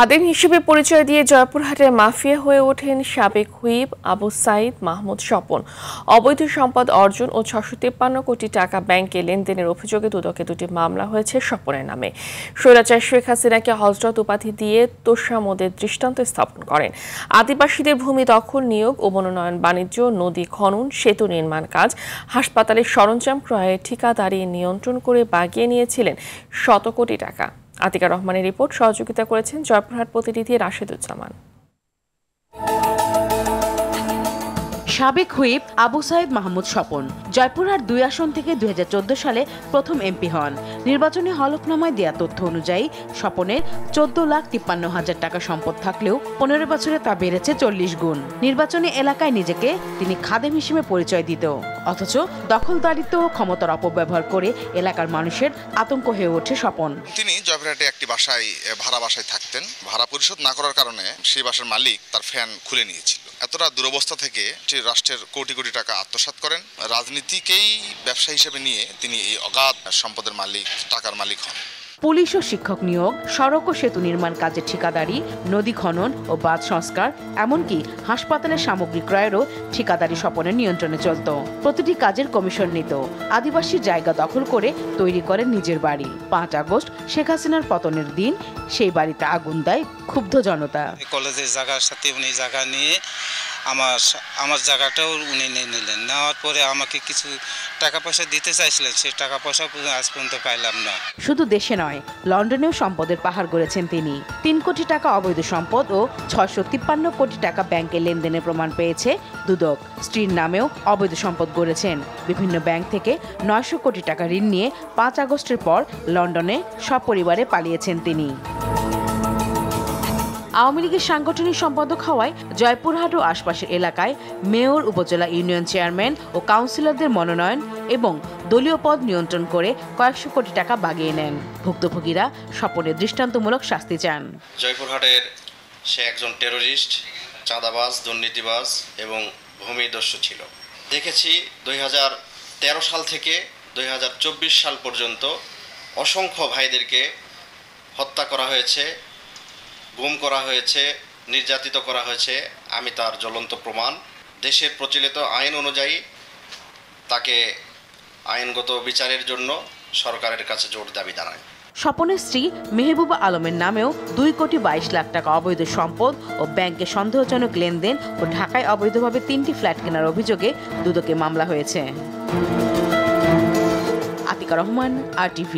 খাদেম হিসেবে পরিচয় দিয়ে জয়পুরহাটের মাফিয়া হয়ে ওঠেন সাবেক হুইপ আবু সাইদ মাহমুদ স্বপন। অবৈধ সম্পদ অর্জন ও ৬৫৩ কোটি টাকা ব্যাংকে লেনদেনের অভিযোগে দুদকে দুটি মামলা হয়েছে স্বপনের নামে। স্বৈরাচার শেখ হাসিনাকে হযরত উপাধি দিয়ে তোষামোদের দৃষ্টান্ত স্থাপন করেন। আদিবাসীদের ভূমি দখল, নিয়োগ ও মনোনয়ন, বাণিজ্য, নদী খনন, সেতু নির্মাণ কাজ, হাসপাতালের সরঞ্জাম ক্রয়ে ঠিকাদারি নিয়ন্ত্রণ করে বাগিয়ে নিয়েছিলেন শত কোটি টাকা। আতিকা রহমানের রিপোর্ট, সহযোগিতা করেছেন জয়পুরহাট প্রতিনিধি রাশেদুজ্জামান। সাবেক হুইপ আবু সাইদ মাহমুদ স্বপন জয়পুরহাট ২ আসন থেকে ২০১৪ সালে প্রথম এমপি হন। নির্বাচনী হলফনামায় দেয়া তথ্য অনুযায়ী স্বপনের ১৪,৫৩,০০০ টাকা সম্পদ থাকলেও ১৫ বছরে তা বেড়েছে ৪০ গুণ। নির্বাচনী এলাকায় নিজেকে তিনি খাদেম হিসেবে পরিচয় দিত, অথচ দখলদারিত্ব ও ক্ষমতার অপব্যবহার করে এলাকার মানুষের আতঙ্ক হয়ে ওঠে স্বপন। তিনি জয়পুরহাটে একটি ভাড়া বাসায় থাকতেন। ভাড়া পরিশোধ না করার কারণে সেই বাসার মালিক তার ফ্যান খুলে নিয়েছিল। এতটা দুরবস্থা থেকে রাষ্ট্রের কোটি কোটি টাকা আত্মসাৎ করেন। রাজনীতিকেই ব্যবসা হিসেবে নিয়ে তিনি এই অগাধ সম্পদের মালিক, টাকার মালিক হন। পুলিশ ও শিক্ষক নিয়োগ, সড়ক ও সেতু নির্মাণ কাজের ঠিকাদারি, নদী খনন ও বাঁধ সংস্কার, এমনকি হাসপাতালের সামগ্রী ক্রয়েরও ঠিকাদারি স্বপনের নিয়ন্ত্রণে চলত। প্রতিটি কাজের কমিশন নিত। আদিবাসীর জায়গা দখল করে তৈরি করেন নিজের বাড়ি। ৫ আগস্ট শেখ হাসিনার পতনের দিন সেই বাড়িতে আগুন দেয় ক্ষুব্ধ জনতা। কলেজের জায়গার সাথে উনি জায়গা নিয়ে আমার জায়গাটাও উনি নিয়ে নিলেন। নেওয়ার পরে আমাকে কিছু টাকা পয়সা দিতে চাইছিলেন, সেই টাকা পয়সা আজ পর্যন্ত পাইলাম না। শুধু দেশে নয়, লন্ডনেও সম্পদের পাহাড় গড়েছেন তিনি। ৩ কোটি টাকা অবৈধ সম্পদ ও ৬৫৩ কোটি টাকা ব্যাংকে লেনদেনের প্রমাণ পেয়েছে দুদক। স্ত্রীর নামেও অবৈধ সম্পদ গড়েছেন। বিভিন্ন ব্যাংক থেকে ৯০০ কোটি টাকা ঋণ নিয়ে ৫ আগস্টের পর লন্ডনে সপরিবারে পালিয়েছেন তিনি। আওয়ামী লীগের সাংগঠনিক সম্পাদক হওয়ায় জয়পুরহাট ও আশপাশের এলাকায় মেয়র, উপজেলা ইউনিয়ন চেয়ারম্যান ও কাউন্সিলরদের মনোনয়ন এবং দলীয় পদ নিয়ন্ত্রণ করে কয়েকশো কোটি টাকা বাগিয়ে নেন। ভুক্তভোগীরা স্বপনের দৃষ্টান্তমূলক শাস্তি চান। জয়পুরহাটের সে একজন টেরোরিস্ট, চাঁদাবাজ, দুর্নীতিবাজ এবং ভূমিদস্যু ছিল। দেখেছি ২০১৩ সাল থেকে ২০২৪ সাল পর্যন্ত অসংখ্য ভাইদেরকে হত্যা করা হয়েছে, গুম করা হয়েছে, নির্যাতিত করা হয়েছে। আমি তার জ্বলন্ত প্রমাণ। দেশের প্রচলিত আইন অনুযায়ী তাকে আইনগত বিচারের জন্য সরকারের কাছে জোর দাবি জানায়। স্বপনের স্ত্রী মেহবুবা আলমের নামেও ২ কোটি ২২ লাখ টাকা অবৈধ সম্পদ ও ব্যাংকে সন্দেহজনক লেনদেন ও ঢাকায় অবৈধভাবে ৩টি ফ্ল্যাট কেনার অভিযোগে দুদকে মামলা হয়েছে। আতিকা রহমান, RTV।